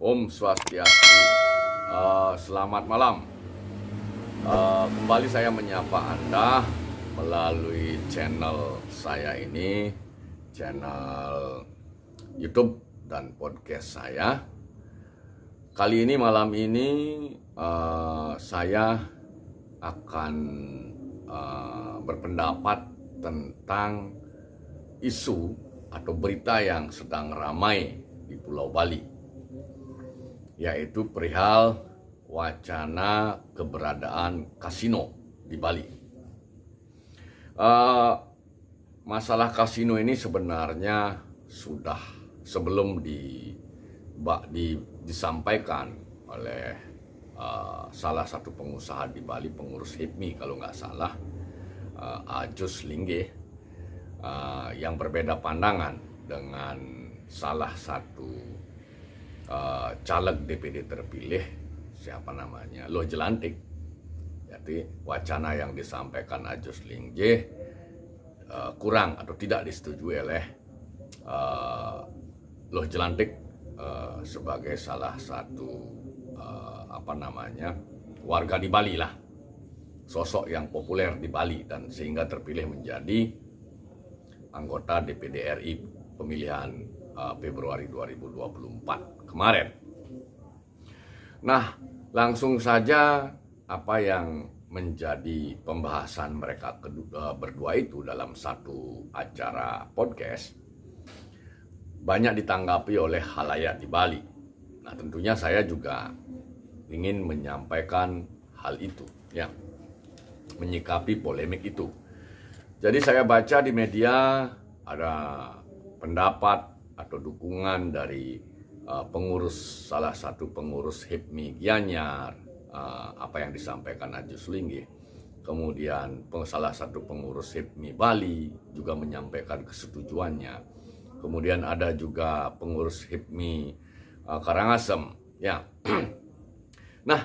Om Swastiastu. Selamat malam. Kembali saya menyapa Anda melalui channel saya ini, channel YouTube dan podcast saya. Kali ini malam ini saya akan berpendapat tentang isu atau berita yang sedang ramai di Pulau Bali, yaitu perihal wacana keberadaan kasino di Bali. Masalah kasino ini sebenarnya sudah sebelum disampaikan oleh salah satu pengusaha di Bali, pengurus HIPMI kalau nggak salah, Ajus Linggih, yang berbeda pandangan dengan salah satu caleg DPD terpilih, siapa namanya, Loh Jelantik. Jadi wacana yang disampaikan Ajus Linggih kurang atau tidak disetujui oleh Loh Jelantik sebagai salah satu warga di Bali lah, sosok yang populer di Bali, dan sehingga terpilih menjadi anggota DPD RI pemilihan Februari 2024 kemarin. Nah, langsung saja apa yang menjadi pembahasan mereka berdua itu dalam satu acara podcast banyak ditanggapi oleh khalayak di Bali. Nah, tentunya saya juga ingin menyampaikan hal itu, ya, menyikapi polemik itu. Jadi saya baca di media ada pendapat atau dukungan dari salah satu pengurus HIPMI Gianyar, apa yang disampaikan Ajus Linggih. Kemudian salah satu pengurus HIPMI Bali juga menyampaikan kesetujuannya. Kemudian ada juga pengurus HIPMI Karangasem, ya. Nah,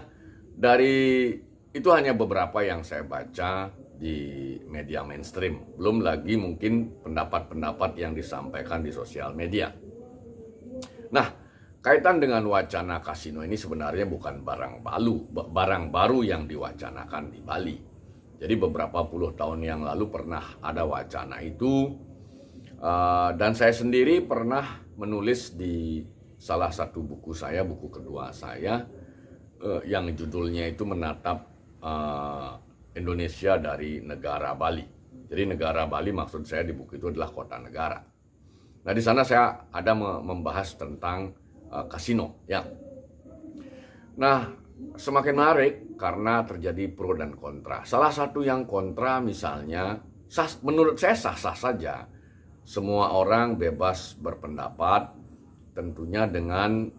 dari itu hanya beberapa yang saya baca di media mainstream. Belum lagi mungkin pendapat-pendapat yang disampaikan di sosial media. Nah, kaitan dengan wacana kasino ini sebenarnya bukan barang baru yang diwacanakan di Bali. Jadi beberapa puluh tahun yang lalu pernah ada wacana itu, dan saya sendiri pernah menulis di salah satu buku saya, buku kedua saya, yang judulnya itu menatap Indonesia dari negara Bali. Jadi negara Bali maksud saya di buku itu adalah kota negara. Nah, di sana saya ada membahas tentang kasino, ya. Nah, semakin menarik karena terjadi pro dan kontra. Salah satu yang kontra misalnya, menurut saya sah-sah saja. Semua orang bebas berpendapat, tentunya dengan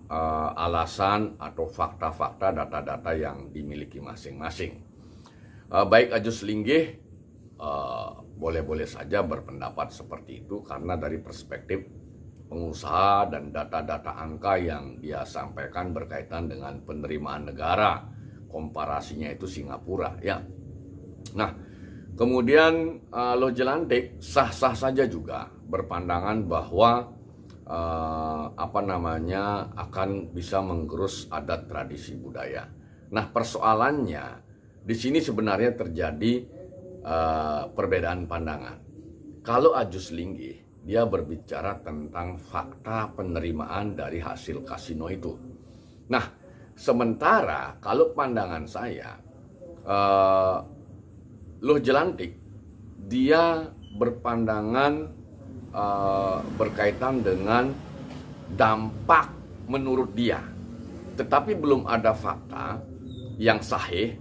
alasan atau fakta-fakta, data-data yang dimiliki masing-masing. Baik Ajus Linggih boleh-boleh saja berpendapat seperti itu karena dari perspektif pengusaha dan data-data angka yang dia sampaikan berkaitan dengan penerimaan negara, komparasinya itu Singapura, ya. Nah, kemudian Loh Jelantik sah-sah saja juga berpandangan bahwa akan bisa menggerus adat tradisi budaya. Nah, persoalannya di sini sebenarnya terjadi perbedaan pandangan. Kalau Ajus Linggih, dia berbicara tentang fakta penerimaan dari hasil kasino itu. Nah, sementara kalau pandangan saya, Loh Jelantik, dia berpandangan berkaitan dengan dampak menurut dia. Tetapi belum ada fakta yang sahih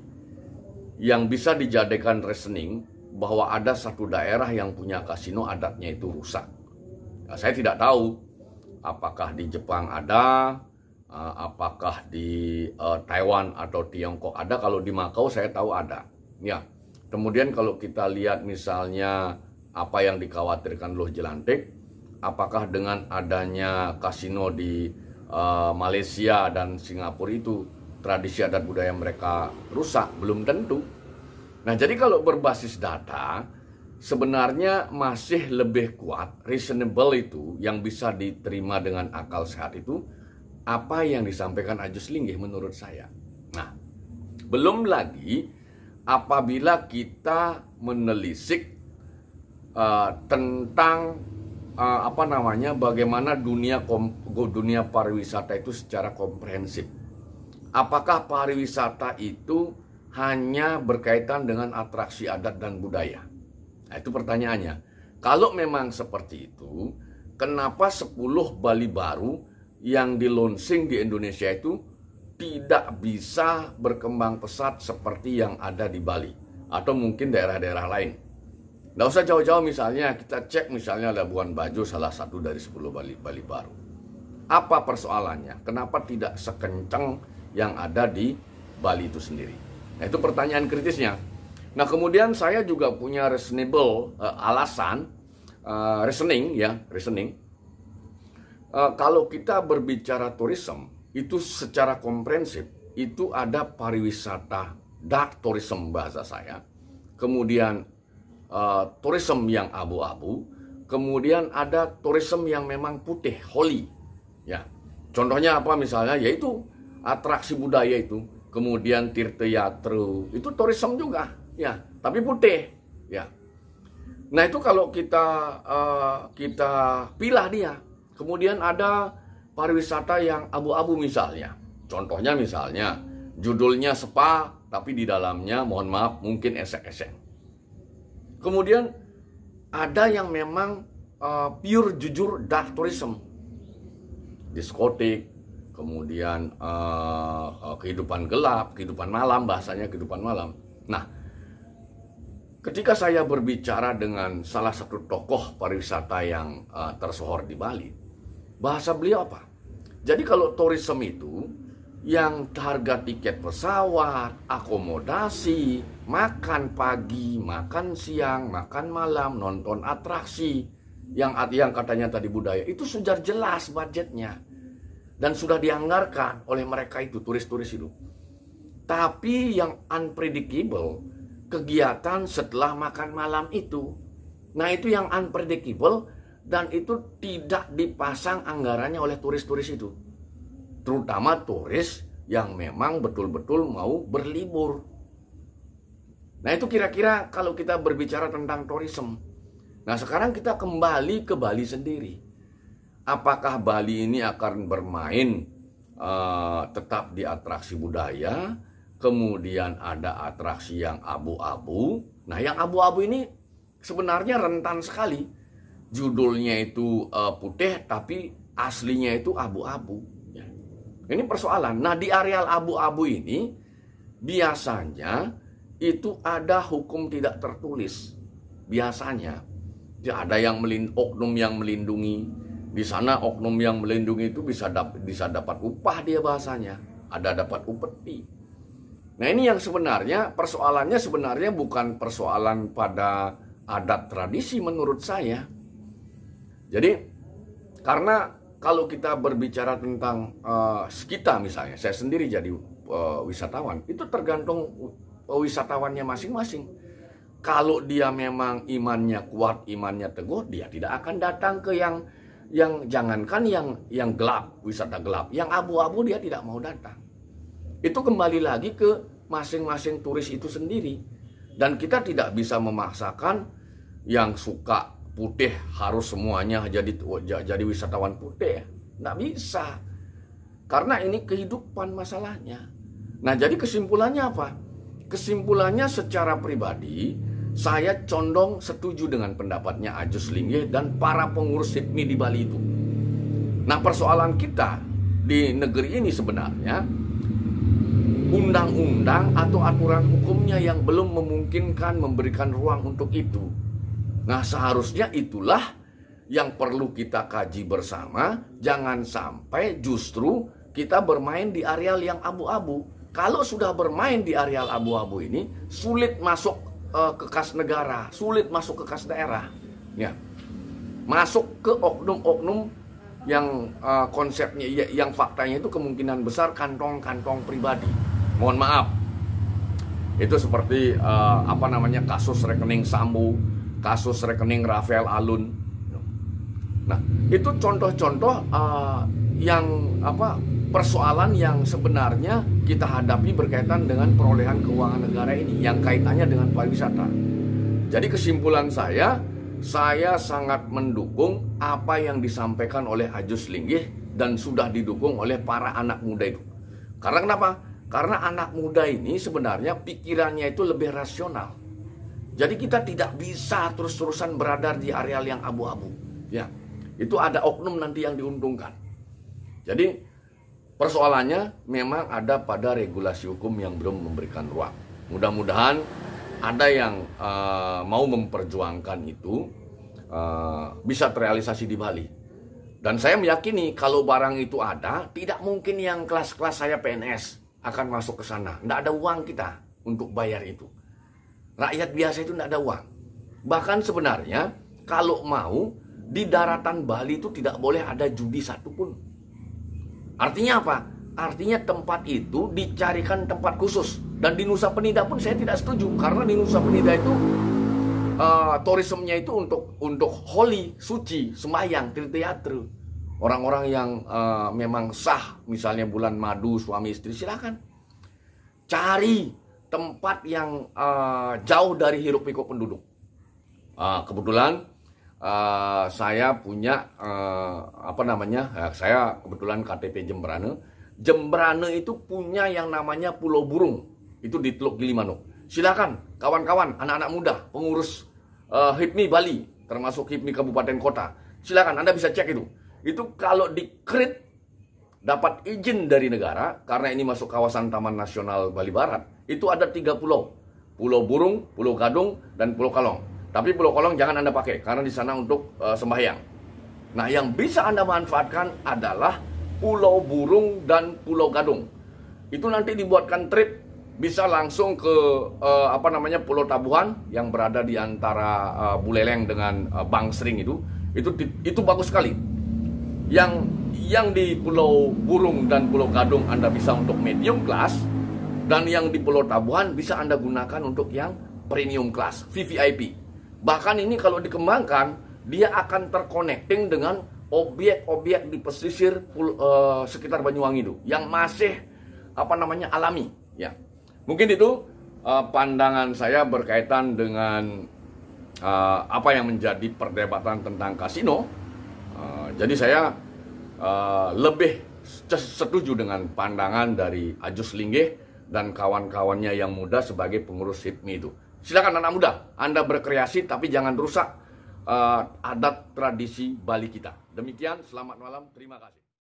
yang bisa dijadikan reasoning bahwa ada satu daerah yang punya kasino adatnya itu rusak. Nah, saya tidak tahu apakah di Jepang ada, apakah di Taiwan atau Tiongkok ada. Kalau di Makau saya tahu ada, ya. Kemudian kalau kita lihat misalnya apa yang dikhawatirkan Loh Jelantik, apakah dengan adanya kasino di Malaysia dan Singapura itu tradisi adat budaya mereka rusak? Belum tentu. Nah, jadi kalau berbasis data, sebenarnya masih lebih kuat, reasonable itu, yang bisa diterima dengan akal sehat itu apa yang disampaikan Ajus Linggih menurut saya. Nah, belum lagi apabila kita menelisik tentang bagaimana dunia pariwisata itu secara komprehensif. Apakah pariwisata itu hanya berkaitan dengan atraksi adat dan budaya? Nah, itu pertanyaannya. Kalau memang seperti itu, kenapa 10 Bali baru yang di launching di Indonesia itu tidak bisa berkembang pesat seperti yang ada di Bali atau mungkin daerah-daerah lain? Nggak usah jauh-jauh, misalnya kita cek misalnya Labuan Bajo, salah satu dari 10 Bali baru. Apa persoalannya? Kenapa tidak sekencang yang ada di Bali itu sendiri? Nah, itu pertanyaan kritisnya. Nah, kemudian saya juga punya reasonable alasan, reasoning. Kalau kita berbicara tourism, itu secara komprehensif, itu ada pariwisata dark tourism bahasa saya, kemudian tourism yang abu-abu, kemudian ada tourism yang memang putih, holy. Ya, contohnya apa misalnya? Yaitu atraksi budaya itu, kemudian tirtayatra, itu tourism juga. Ya, tapi putih, ya. Nah, itu kalau kita pilah dia. Kemudian ada pariwisata yang abu-abu misalnya. Contohnya misalnya judulnya spa, tapi di dalamnya mohon maaf mungkin esek-esek. Kemudian ada yang memang pure jujur dark tourism, diskotik, kemudian kehidupan gelap, kehidupan malam, bahasanya kehidupan malam. Nah, ketika saya berbicara dengan salah satu tokoh pariwisata yang tersohor di Bali, bahasa beliau apa? Jadi kalau tourism itu yang harga tiket pesawat, akomodasi, makan pagi, makan siang, makan malam, nonton atraksi, yang katanya tadi budaya, itu sudah jelas budgetnya. Dan sudah dianggarkan oleh mereka itu, turis-turis itu. Tapi yang unpredictable, kegiatan setelah makan malam itu. Nah, itu yang unpredictable dan itu tidak dipasang anggarannya oleh turis-turis itu. Terutama turis yang memang betul-betul mau berlibur. Nah, itu kira-kira kalau kita berbicara tentang tourism. Nah, sekarang kita kembali ke Bali sendiri. Apakah Bali ini akan bermain tetap di atraksi budaya? Kemudian ada atraksi yang abu-abu. Nah, yang abu-abu ini sebenarnya rentan sekali. Judulnya itu putih, tapi aslinya itu abu-abu. Ya. Ini persoalan. Nah, di areal abu-abu ini biasanya itu ada hukum tidak tertulis. Biasanya ada yang oknum yang melindungi. Di sana oknum yang melindungi itu bisa dapat upah dia bahasanya. Ada dapat upeti. Nah, ini yang sebenarnya persoalannya sebenarnya bukan persoalan pada adat tradisi menurut saya. Jadi karena kalau kita berbicara tentang kita misalnya, saya sendiri jadi wisatawan, itu tergantung wisatawannya masing-masing. Kalau dia memang imannya kuat, imannya teguh, dia tidak akan datang ke yang jangankan yang gelap, wisata gelap, yang abu-abu dia tidak mau datang. Itu kembali lagi ke masing-masing turis itu sendiri. Dan kita tidak bisa memaksakan yang suka putih harus semuanya jadi wisatawan putih. Nggak bisa. Karena ini kehidupan masalahnya. Nah, jadi kesimpulannya apa? Kesimpulannya secara pribadi, saya condong setuju dengan pendapatnya Ajus Linggih dan para pengurus HIPMI di Bali itu. Nah, persoalan kita di negeri ini sebenarnya undang-undang atau aturan hukumnya yang belum memungkinkan memberikan ruang untuk itu. Nah, seharusnya itulah yang perlu kita kaji bersama. Jangan sampai justru kita bermain di areal yang abu-abu. Kalau sudah bermain di areal abu-abu ini, sulit masuk ke kas negara, sulit masuk ke kas daerah. Ya. Masuk ke oknum-oknum yang konsepnya, yang faktanya itu kemungkinan besar kantong-kantong pribadi. Mohon maaf, itu seperti kasus rekening Sambo, kasus rekening Rafael Alun. Nah, itu contoh-contoh yang persoalan yang sebenarnya kita hadapi berkaitan dengan perolehan keuangan negara ini yang kaitannya dengan pariwisata. Jadi kesimpulan saya sangat mendukung apa yang disampaikan oleh Ajus Linggih dan sudah didukung oleh para anak muda itu. Karena kenapa? Karena anak muda ini sebenarnya pikirannya itu lebih rasional. Jadi kita tidak bisa terus-terusan berada di areal yang abu-abu. Ya, itu ada oknum nanti yang diuntungkan. Jadi persoalannya memang ada pada regulasi hukum yang belum memberikan ruang. Mudah-mudahan ada yang mau memperjuangkan itu bisa terrealisasi di Bali. Dan saya meyakini kalau barang itu ada, tidak mungkin yang kelas-kelas saya PNS akan masuk ke sana. Tidak ada uang kita untuk bayar itu. Rakyat biasa itu tidak ada uang. Bahkan sebenarnya kalau mau di daratan Bali itu tidak boleh ada judi satupun. Artinya apa? Artinya tempat itu dicarikan tempat khusus. Dan di Nusa Penida pun saya tidak setuju. Karena di Nusa Penida itu tourismnya itu untuk holy, suci, sembahyang, teater. Orang-orang yang memang sah, misalnya bulan madu suami istri, silakan cari tempat yang jauh dari hiruk pikuk penduduk. Kebetulan saya punya saya kebetulan KTP Jembrane. Jembrane itu punya yang namanya Pulau Burung, itu di Teluk Gilimanuk. Silakan kawan-kawan, anak-anak muda, pengurus HIPMI Bali, termasuk HIPMI Kabupaten Kota. Silakan Anda bisa cek itu. Itu kalau di-create dapat izin dari negara, karena ini masuk kawasan Taman Nasional Bali Barat, itu ada 3 pulau. Pulau Burung, Pulau Gadung, dan Pulau Kalong. Tapi Pulau Kalong jangan Anda pakai, karena di sana untuk sembahyang. Nah, yang bisa Anda manfaatkan adalah Pulau Burung dan Pulau Gadung. Itu nanti dibuatkan trip, bisa langsung ke Pulau Tabuhan yang berada di antara Buleleng dengan Bangsering itu bagus sekali. Yang di Pulau Burung dan Pulau Gadung Anda bisa untuk medium class, dan yang di Pulau Tabuhan bisa Anda gunakan untuk yang premium class, VVIP. Bahkan ini kalau dikembangkan, dia akan terconnecting dengan objek-objek di pesisir sekitar Banyuwangi itu yang masih alami, ya. Mungkin itu pandangan saya berkaitan dengan apa yang menjadi perdebatan tentang kasino. Jadi saya lebih setuju dengan pandangan dari Ajus Linggih dan kawan-kawannya yang muda sebagai pengurus HIPMI itu. Silakan anak muda, Anda berkreasi tapi jangan rusak adat tradisi Bali kita. Demikian, selamat malam, terima kasih.